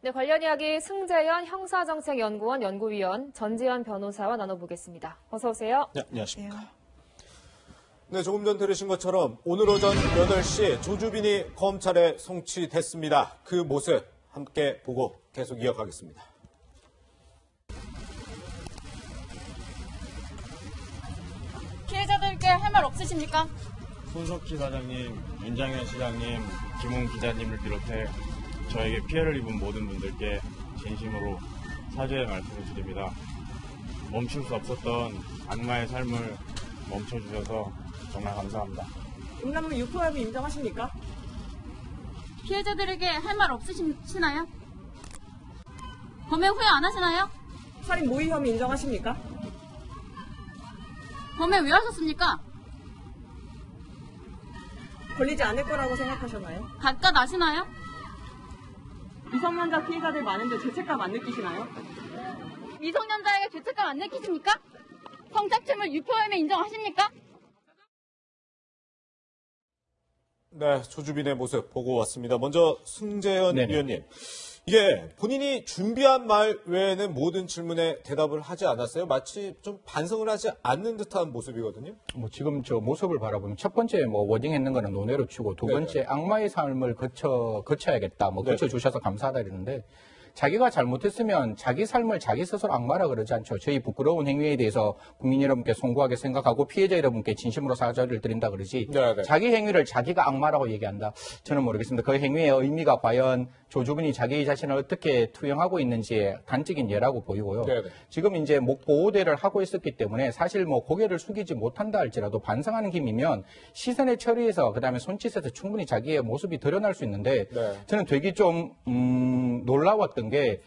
네, 관련 이야기 승재현 형사정책연구원 연구위원 전지현 변호사와 나눠보겠습니다. 어서 오세요. 네, 안녕하십니까. 네, 조금 전 들으신 것처럼 오늘 오전 8시 조주빈이 검찰에 송치됐습니다. 그 모습 함께 보고 계속 이어가겠습니다. 피해자들께 할 말 없으십니까? 손석희 사장님, 윤장현 시장님, 김웅 기자님을 비롯해 저에게 피해를 입은 모든 분들께 진심으로 사죄의 말씀을 드립니다. 멈출 수 없었던 악마의 삶을 멈춰주셔서 정말 감사합니다. 음란물 유포 혐의 인정하십니까? 피해자들에게 할 말 없으시나요? 범행 후회 안 하시나요? 살인 모의 혐의 인정하십니까? 범행 왜 하셨습니까? 걸리지 않을 거라고 생각하셨나요? 단가 나시나요? 미성년자 피해자들 많은데 죄책감 안 느끼시나요? 미성년자에게 죄책감 안 느끼십니까? 성착취물 유포 혐의 인정하십니까? 네, 조주빈의 모습 보고 왔습니다. 먼저 승재현 위원님. 이게 본인이 준비한 말 외에는 모든 질문에 대답을 하지 않았어요. 마치 좀 반성을 하지 않는 듯한 모습이거든요. 지금 저 모습을 바라보면 첫 번째 워딩했는 거는 논외로 치고 두 번째 악마의 삶을 거쳐야겠다. 거쳐주셔서 감사하다 이러는데 자기가 잘못했으면 자기 삶을 자기 스스로 악마라 그러지 않죠. 저희 부끄러운 행위에 대해서 국민 여러분께 송구하게 생각하고 피해자 여러분께 진심으로 사죄를 드린다 그러지 자기 행위를 자기가 악마라고 얘기한다. 저는 모르겠습니다. 그 행위의 의미가 과연 조주빈이 자기 자신을 어떻게 투영하고 있는지의 단적인 예라고 보이고요. 지금 이제 목 보호대를 하고 있었기 때문에 사실 고개를 숙이지 못한다 할지라도 반성하는 김이면 시선의 처리에서 그다음에 손짓에서 충분히 자기의 모습이 드러날 수 있는데 저는 되게 좀 놀라웠던 게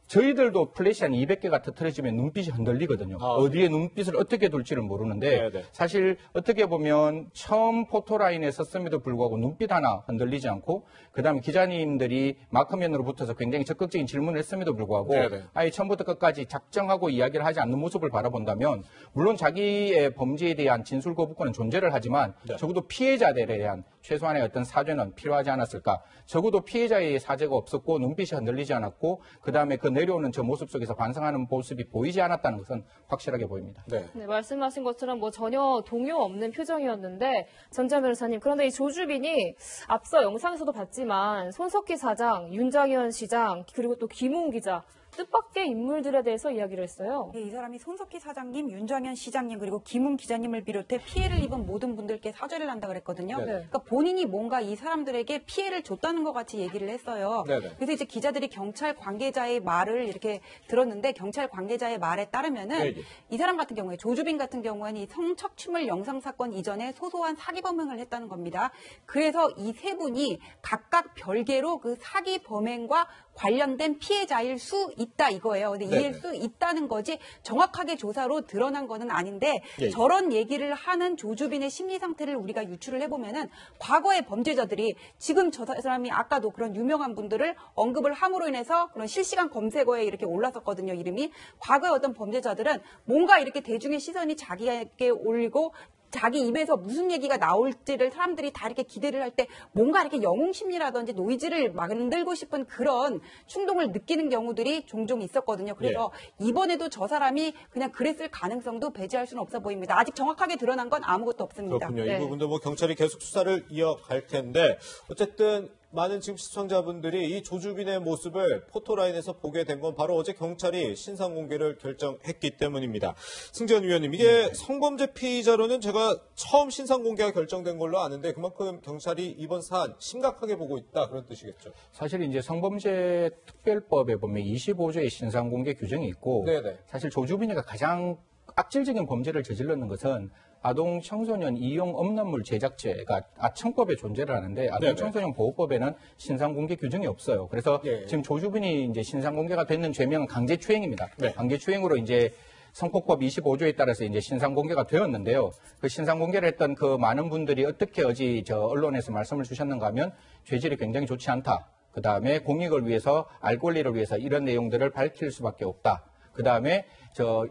저희들도 플래시 한 200개가 터뜨려지면 눈빛이 흔들리거든요. 어디에 눈빛을 어떻게 둘지를 모르는데 사실 어떻게 보면 처음 포토라인에 섰음에도 불구하고 눈빛 하나 흔들리지 않고 그다음에 기자님들이 마크맨으로 붙어서 굉장히 적극적인 질문을 했음에도 불구하고 아예 처음부터 끝까지 작정하고 이야기를 하지 않는 모습을 바라본다면 물론 자기의 범죄에 대한 진술 거부권은 존재를 하지만 적어도 피해자들에 대한 최소한의 어떤 사죄는 필요하지 않았을까. 적어도 피해자의 사죄가 없었고 눈빛이 흔들리지 않았고 그다음에 그 내려오는 저 모습 속에서 반성하는 모습이 보이지 않았다는 것은 확실하게 보입니다. 네, 말씀하신 것처럼 전혀 동요 없는 표정이었는데 전지현 변호사님, 그런데 이 조주빈이 앞서 영상에서도 봤지만 손석희 사장, 윤장현 시장 그리고 또 김웅 기자 뜻밖의 인물들에 대해서 이야기를 했어요. 이 사람이 손석희 사장님, 윤장현 시장님 그리고 김웅 기자님을 비롯해 피해를 입은 모든 분들께 사죄를 한다 그랬거든요. 그러니까 본인이 뭔가 이 사람들에게 피해를 줬다는 것 같이 얘기를 했어요. 그래서 이제 기자들이 경찰 관계자의 말을 이렇게 들었는데 경찰 관계자의 말에 따르면은 이 사람 같은 경우에 조주빈 같은 경우에는 이 성착취물 영상 사건 이전에 소소한 사기 범행을 했다는 겁니다. 그래서 이 세 분이 각각 별개로 그 사기 범행과 관련된 피해자일 수 있다 이거예요. 근데 이일 수 있다는 거지 정확하게 조사로 드러난 거는 아닌데 저런 얘기를 하는 조주빈의 심리 상태를 우리가 유추를 해보면은 과거의 범죄자들이 지금 저 사람이 아까도 그런 유명한 분들을 언급을 함으로 인해서 그런 실시간 검색어에 이렇게 올랐었거든요. 이름이. 과거의 어떤 범죄자들은 뭔가 이렇게 대중의 시선이 자기에게 올리고 자기 입에서 무슨 얘기가 나올지를 사람들이 다 이렇게 기대를 할 때 뭔가 이렇게 영웅심리라든지 노이즈를 만들고 싶은 그런 충동을 느끼는 경우들이 종종 있었거든요. 그래서 이번에도 저 사람이 그냥 그랬을 가능성도 배제할 수는 없어 보입니다. 아직 정확하게 드러난 건 아무것도 없습니다. 그렇군요. 이 부분도 경찰이 계속 수사를 이어갈 텐데 어쨌든 많은 지금 시청자분들이 이 조주빈의 모습을 포토라인에서 보게 된 건 바로 어제 경찰이 신상 공개를 결정했기 때문입니다. 승재현 위원님, 이게 성범죄 피의자로는 제가 처음 신상 공개가 결정된 걸로 아는데 그만큼 경찰이 이번 사안 심각하게 보고 있다 그런 뜻이겠죠. 사실 이제 성범죄 특별법에 보면 25조의 신상 공개 규정이 있고 사실 조주빈이가 가장 악질적인 범죄를 저질렀는 것은 아동 청소년 이용 음란물 제작죄가 아청법에 존재를 하는데 아동 청소년 보호법에는 신상 공개 규정이 없어요. 그래서 지금 조주빈이 이제 신상 공개가 되는 죄명은 강제추행입니다. 강제추행으로 이제 성폭법 25조에 따라서 이제 신상 공개가 되었는데요. 그 신상 공개를 했던 그 많은 분들이 어떻게 어제 언론에서 말씀을 주셨는가 하면 죄질이 굉장히 좋지 않다. 그 다음에 공익을 위해서 알 권리를 위해서 이런 내용들을 밝힐 수밖에 없다. 그 다음에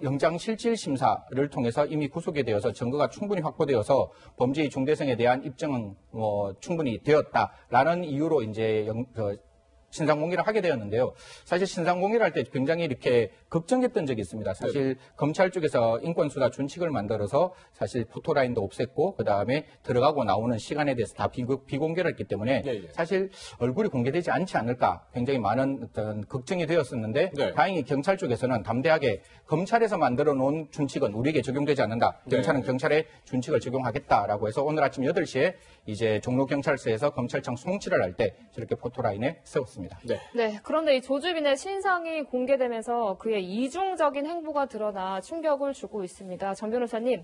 영장실질심사를 통해서 이미 구속이 되어서 증거가 충분히 확보되어서 범죄의 중대성에 대한 입증은 충분히 되었다라는 이유로 이제 신상공개를 하게 되었는데요. 사실 신상공개를 할 때 굉장히 이렇게 걱정했던 적이 있습니다. 사실 검찰 쪽에서 인권수사 준칙을 만들어서 사실 포토라인도 없앴고 그다음에 들어가고 나오는 시간에 대해서 다 비공개를 했기 때문에 사실 얼굴이 공개되지 않지 않을까 굉장히 많은 어떤 걱정이 되었었는데 다행히 경찰 쪽에서는 담대하게 검찰에서 만들어 놓은 준칙은 우리에게 적용되지 않는다. 경찰은 경찰의 준칙을 적용하겠다라고 해서 오늘 아침 8시에 이제 종로경찰서에서 검찰청 송치를 할 때 저렇게 포토라인에 세웠습니다. 네, 그런데 이 조주빈의 신상이 공개되면서 그의 이중적인 행보가 드러나 충격을 주고 있습니다. 전 변호사님,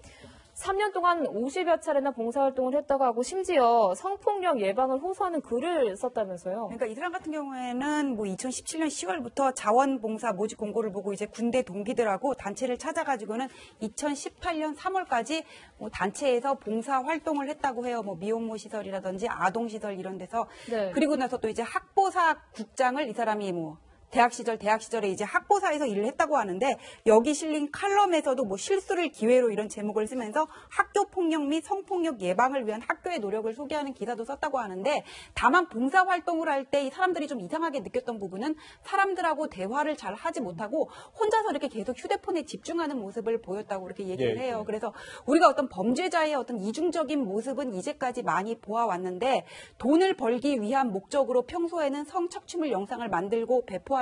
3년 동안 50여 차례나 봉사활동을 했다고 하고 심지어 성폭력 예방을 호소하는 글을 썼다면서요. 그러니까 이 사람 같은 경우에는 뭐 2017년 10월부터 자원봉사 모집 공고를 보고 이제 군대 동기들하고 단체를 찾아가지고는 2018년 3월까지 뭐 단체에서 봉사 활동을 했다고 해요. 뭐 미혼모 시설이라든지 아동 시설 이런 데서. 그리고 나서 또 이제 학보사 국장을 이 사람이 뭐 대학 시절에 이제 학보사에서 일을 했다고 하는데 여기 실린 칼럼에서도 뭐 실수를 기회로 이런 제목을 쓰면서 학교 폭력 및 성폭력 예방을 위한 학교의 노력을 소개하는 기사도 썼다고 하는데 다만 봉사 활동을 할 때 이 사람들이 좀 이상하게 느꼈던 부분은 사람들하고 대화를 잘 하지 못하고 혼자서 이렇게 계속 휴대폰에 집중하는 모습을 보였다고 이렇게 얘기를 해요. 그래서 우리가 어떤 범죄자의 어떤 이중적인 모습은 이제까지 많이 보아왔는데 돈을 벌기 위한 목적으로 평소에는 성착취물 영상을 만들고 배포하는데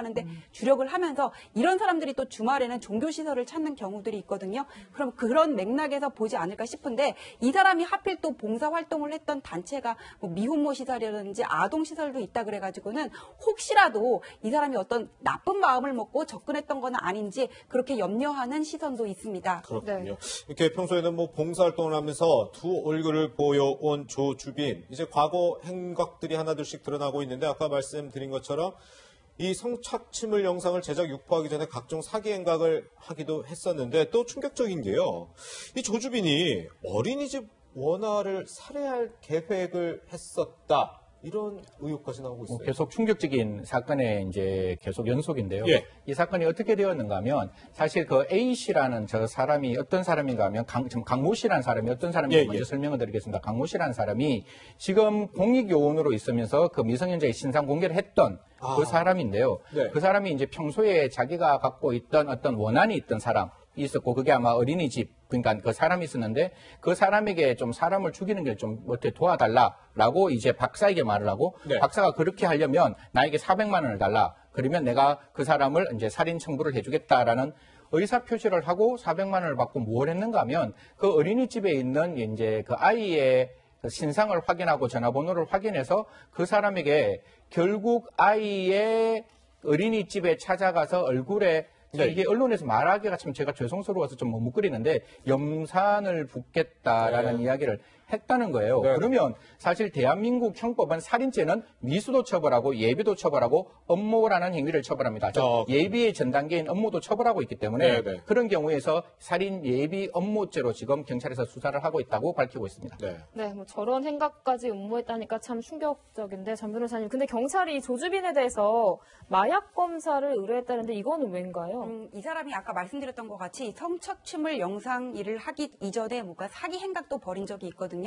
주력을 하면서 이런 사람들이 또 주말에는 종교시설을 찾는 경우들이 있거든요. 그럼 그런 맥락에서 보지 않을까 싶은데 이 사람이 하필 또 봉사활동을 했던 단체가 뭐 미혼모 시설이라든지 아동 시설도 있다 그래가지고는 혹시라도 이 사람이 어떤 나쁜 마음을 먹고 접근했던 건 아닌지 그렇게 염려하는 시선도 있습니다. 그렇군요. 이렇게 평소에는 뭐 봉사활동을 하면서 두 얼굴을 보여온 조주빈. 이제 과거 행각들이 하나둘씩 드러나고 있는데 아까 말씀드린 것처럼 이 성착취물 영상을 제작 유포하기 전에 각종 사기 행각을 하기도 했었는데 또 충격적인 게요. 이 조주빈이 어린이집 원아를 살해할 계획을 했었다. 이런 의혹까지 나오고 있어요. 계속 충격적인 사건의 이제 계속 연속인데요. 이 사건이 어떻게 되었는가 하면 사실 그 A 씨라는 저 사람이 어떤 사람인가 하면 강모 씨라는 사람이 어떤 사람인지 먼저 설명을 드리겠습니다. 강모 씨라는 사람이 지금 공익요원으로 있으면서 그 미성년자의 신상 공개를 했던 그 사람인데요. 그 사람이 이제 평소에 자기가 갖고 있던 어떤 원한이 있던 사람 있었고 그게 아마 어린이집 그러니까 그 사람이 있었는데 그 사람에게 좀 사람을 죽이는 걸 좀 어떻게 도와달라라고 이제 박사에게 말을 하고 박사가 그렇게 하려면 나에게 400만 원을 달라. 그러면 내가 그 사람을 이제 살인 청구를 해주겠다라는 의사 표시를 하고 400만 원을 받고 뭘 했는가 하면 그 어린이집에 있는 이제 그 아이의 신상을 확인하고 전화번호를 확인해서 그 사람에게 결국 아이의 어린이집에 찾아가서 얼굴에 이게 언론에서 말하기가 참 제가 죄송스러워서 좀 머뭇거리는데 염산을 붓겠다라는 이야기를 했다는 거예요. 그러면 사실 대한민국 형법은 살인죄는 미수도 처벌하고 예비도 처벌하고 업무라는 행위를 처벌합니다. 예비의 전 단계인 업무도 처벌하고 있기 때문에 그런 경우에서 살인 예비 업무죄로 지금 경찰에서 수사를 하고 있다고 밝히고 있습니다. 네, 뭐 저런 행각까지 음모했다니까 참 충격적인데 전 변호사님. 근데 경찰이 조주빈에 대해서 마약 검사를 의뢰했다는데 이거는 왠가요? 이 사람이 아까 말씀드렸던 것 같이 성착취물 영상 일을 하기 이전에 뭔가 사기 행각도 벌인 적이 있거든요.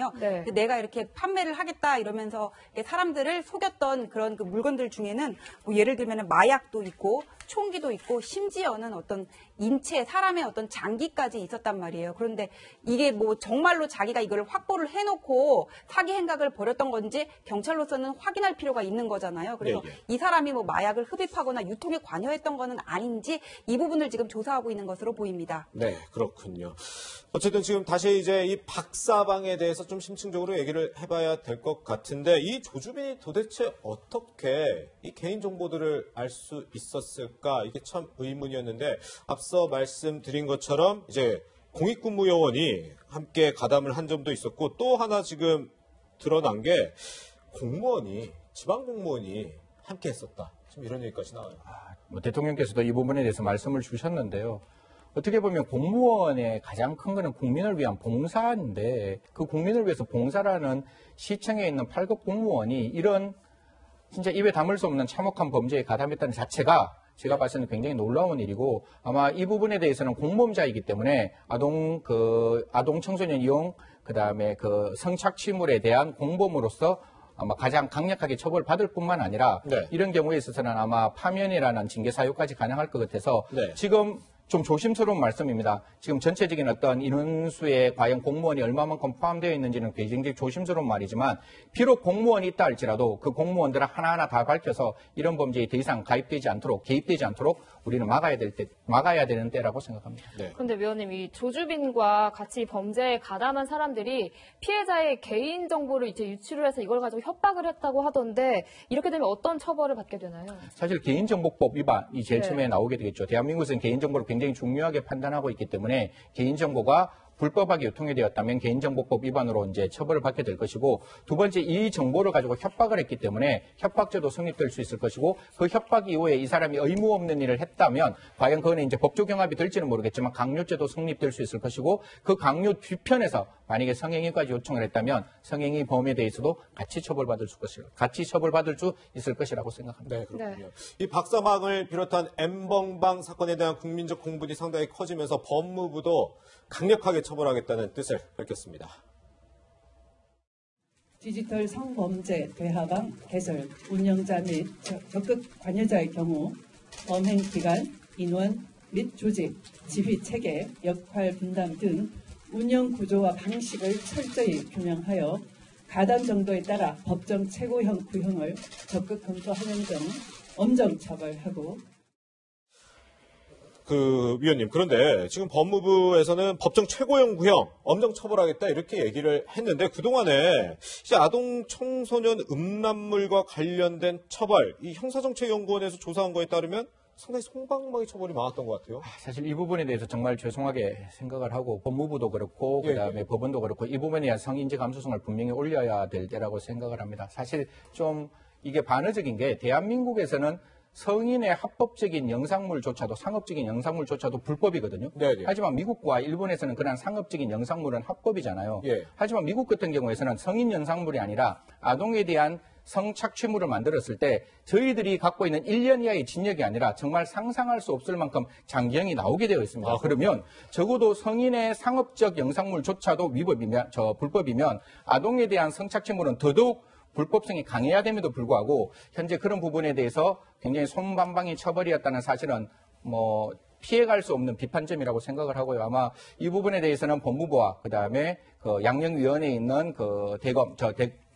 내가 이렇게 판매를 하겠다 이러면서 사람들을 속였던 그런 그 물건들 중에는 뭐 예를 들면 마약도 있고 총기도 있고 심지어는 어떤 인체, 사람의 어떤 장기까지 있었단 말이에요. 그런데 이게 뭐 정말로 자기가 이걸 확보를 해놓고 사기 행각을 벌였던 건지 경찰로서는 확인할 필요가 있는 거잖아요. 그래서 이 사람이 뭐 마약을 흡입하거나 유통에 관여했던 거는 아닌지 이 부분을 지금 조사하고 있는 것으로 보입니다. 네, 그렇군요. 어쨌든 지금 다시 이제 이 박사방에 대해서 좀 심층적으로 얘기를 해봐야 될 것 같은데 이 조주빈이 도대체 어떻게 이 개인 정보들을 알 수 있었을까? 이게 참 의문이었는데 앞서 말씀드린 것처럼 이제 공익근무요원이 함께 가담을 한 점도 있었고 또 하나 지금 드러난 게 공무원이 지방공무원이 함께 했었다. 지금 이런 얘기까지 나와요. 뭐 대통령께서도 이 부분에 대해서 말씀을 주셨는데요. 어떻게 보면 공무원의 가장 큰 거는 국민을 위한 봉사인데 그 국민을 위해서 봉사라는 시청에 있는 8급 공무원이 이런 진짜 입에 담을 수 없는 참혹한 범죄에 가담했다는 자체가 제가 봤을 때는 굉장히 놀라운 일이고 아마 이 부분에 대해서는 공범자이기 때문에 아동 청소년 이용 그다음에 그 성착취물에 대한 공범으로서 아마 가장 강력하게 처벌받을 뿐만 아니라 네. 이런 경우에 있어서는 아마 파면이라는 징계 사유까지 가능할 것 같아서 네. 지금 좀 조심스러운 말씀입니다. 지금 전체적인 어떤 인원수에 과연 공무원이 얼마만큼 포함되어 있는지는 굉장히 조심스러운 말이지만 비록 공무원이 있다 할지라도 그 공무원들을 하나하나 다 밝혀서 이런 범죄에 더 이상 가입되지 않도록 개입되지 않도록 우리는 막아야 되는 때라고 생각합니다. 네. 그런데 위원님, 이 조주빈과 같이 범죄에 가담한 사람들이 피해자의 개인 정보를 이제 유출을 해서 이걸 가지고 협박을 했다고 하던데 이렇게 되면 어떤 처벌을 받게 되나요? 사실 개인정보법 위반이 제일 네. 처음에 나오게 되겠죠. 대한민국에서는 개인정보를 굉장히 중요하게 판단하고 있기 때문에 개인정보가 불법하게 유통이 되었다면 개인정보법 위반으로 이제 처벌을 받게 될 것이고, 두 번째, 이 정보를 가지고 협박을 했기 때문에 협박죄도 성립될 수 있을 것이고, 그 협박 이후에 이 사람이 의무 없는 일을 했다면 과연 그거는 이제 법조 경합이 될지는 모르겠지만 강요죄도 성립될 수 있을 것이고, 그 강요 뒤편에서 만약에 성행위까지 요청을 했다면 성행위 범에 대해서도 같이 처벌받을 수 있을 것이라고 생각합니다. 네, 그렇군요. 이 박사방을 비롯한 N번방 사건에 대한 국민적 공분이 상당히 커지면서 법무부도 강력하게 처벌하겠다는 뜻을 밝혔습니다. 디지털 성범죄 대화방 개설, 운영자 및 적극 관여자의 경우 범행 기간, 인원 및 조직, 지휘 체계, 역할 분담 등 운영 구조와 방식을 철저히 규명하여 가담 정도에 따라 법정 최고형 구형을 적극 검토하는 등 엄정 처벌하고. 위원님, 그런데 지금 법무부에서는 법정 최고형 구형, 엄정 처벌하겠다 이렇게 얘기를 했는데 그동안에 이제 아동 청소년 음란물과 관련된 처벌, 이 형사정책연구원에서 조사한 거에 따르면 상당히 손방망이 처벌이 많았던 것 같아요. 사실 이 부분에 대해서 정말 죄송하게 생각을 하고 법무부도 그렇고 그다음에 법원도 그렇고 이 부분에 대한 성인지 감수성을 분명히 올려야 될 때라고 생각을 합니다. 사실 좀 이게 반어적인 게 대한민국에서는 성인의 합법적인 영상물조차도 상업적인 영상물조차도 불법이거든요. 네네. 하지만 미국과 일본에서는 그런 상업적인 영상물은 합법이잖아요. 예. 하지만 미국 같은 경우에서는 성인 영상물이 아니라 아동에 대한 성착취물을 만들었을 때 저희들이 갖고 있는 1년 이하의 징역이 아니라 정말 상상할 수 없을 만큼 장기형이 나오게 되어 있습니다. 그러면 적어도 성인의 상업적 영상물조차도 불법이면 아동에 대한 성착취물은 더더욱 불법성이 강해야 됨에도 불구하고 현재 그런 부분에 대해서 굉장히 손방망이 처벌이었다는 사실은 피해갈 수 없는 비판점이라고 생각을 하고요. 아마 이 부분에 대해서는 법무부와 그다음에 그 양형위원회에 있는 그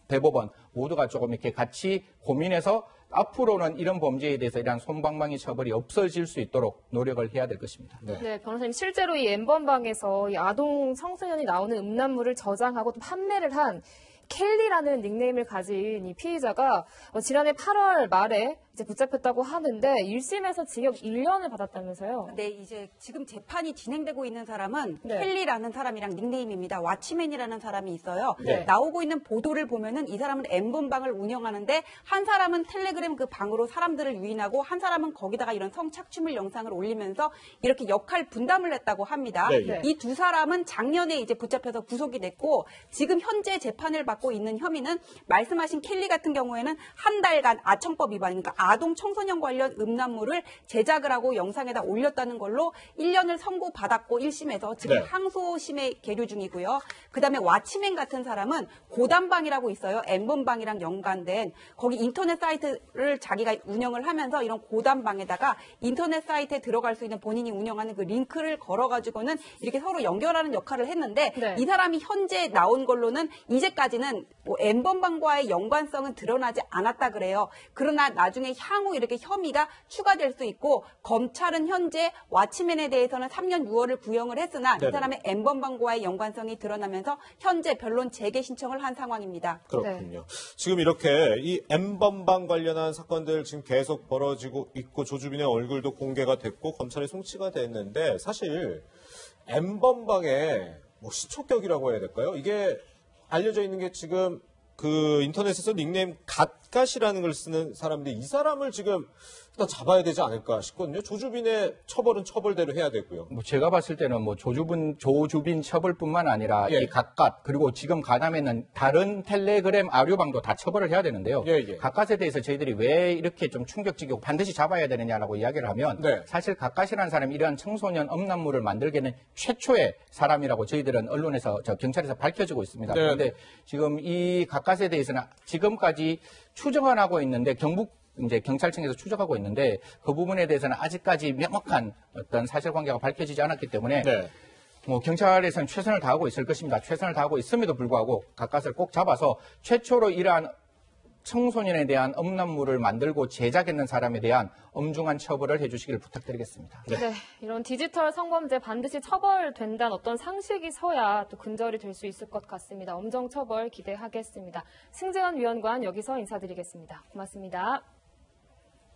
대법원 모두가 조금 이렇게 같이 고민해서 앞으로는 이런 범죄에 대해서 이러한 손방망이 처벌이 없어질 수 있도록 노력을 해야 될 것입니다. 네, 변호사님, 실제로 이 N번방에서 이 아동 청소년이 나오는 음란물을 저장하고 또 판매를 한 켈리라는 닉네임을 가진 이 피의자가 지난해 8월 말에 이제 붙잡혔다고 하는데 1심에서 징역 1년을 받았다면서요? 네, 이제 지금 재판이 진행되고 있는 사람은 네. 켈리라는 사람이랑 닉네임입니다. 왓치맨이라는 사람이 있어요. 네. 나오고 있는 보도를 보면은 이 사람은 N번방을 운영하는데 한 사람은 텔레그램 그 방으로 사람들을 유인하고 한 사람은 거기다가 이런 성착취물 영상을 올리면서 이렇게 역할 분담을 했다고 합니다. 네. 이 두 사람은 작년에 이제 붙잡혀서 구속이 됐고 지금 현재 재판을 받고 있는 혐의는 말씀하신 켈리 같은 경우에는 한 달간 아청법 위반, 그러니까 아동 청소년 관련 음란물을 제작을 하고 영상에다 올렸다는 걸로 1년을 선고받았고 1심에서 지금 네. 항소심에 계류 중이고요. 그다음에 왓치맨 같은 사람은 고단방이라고 있어요. N번방이랑 연관된 거기 인터넷 사이트를 자기가 운영을 하면서 이런 고단방에다가 인터넷 사이트에 들어갈 수 있는 본인이 운영하는 그 링크를 걸어가지고는 이렇게 서로 연결하는 역할을 했는데 네. 이 사람이 현재 나온 걸로는 이제까지는 N번방과의 연관성은 드러나지 않았다 그래요. 그러나 나중에 향후 이렇게 혐의가 추가될 수 있고 검찰은 현재 왓치맨에 대해서는 3년 6월을 구형을 했으나 네네. 이 사람의 N번방과의 연관성이 드러나면서 현재 변론 재개 신청을 한 상황입니다. 그렇군요. 지금 이렇게 이 N번방 관련한 사건들 지금 계속 벌어지고 있고 조주빈의 얼굴도 공개가 됐고 검찰에 송치가 됐는데 사실 N번방의 시초격이라고 해야 될까요? 이게 알려져 있는 게 지금 그 인터넷에서 닉네임 갓갓이라는 걸 쓰는 사람인데 이 사람을 지금 일단 잡아야 되지 않을까 싶거든요. 조주빈의 처벌은 처벌대로 해야 되고요. 뭐 제가 봤을 때는 뭐 조주빈 처벌뿐만 아니라 예. 이 각각 그리고 지금 가담에는 다른 텔레그램 아류방도 다 처벌을 해야 되는데요. 예. 각각에 대해서 저희들이 왜 이렇게 좀 충격적이고 반드시 잡아야 되느냐라고 이야기를 하면 네. 사실 각각이라는 사람이 이러한 청소년 음란물을 만들게는 최초의 사람이라고 저희들은 언론에서 경찰에서 밝혀지고 있습니다. 네. 그런데 지금 이 각각에 대해서는 지금까지 추정을 하고 있는데 이제 경찰청에서 추적하고 있는데 그 부분에 대해서는 아직까지 명확한 어떤 사실관계가 밝혀지지 않았기 때문에 네. 뭐 경찰에서는 최선을 다하고 있을 것입니다. 최선을 다하고 있음에도 불구하고 각각을 꼭 잡아서 최초로 이러한 청소년에 대한 음란물을 만들고 제작했는 사람에 대한 엄중한 처벌을 해주시길 부탁드리겠습니다. 네, 이런 디지털 성범죄 반드시 처벌된다는 어떤 상식이 서야 또 근절이 될 수 있을 것 같습니다. 엄정 처벌 기대하겠습니다. 승재원 위원관 여기서 인사드리겠습니다. 고맙습니다.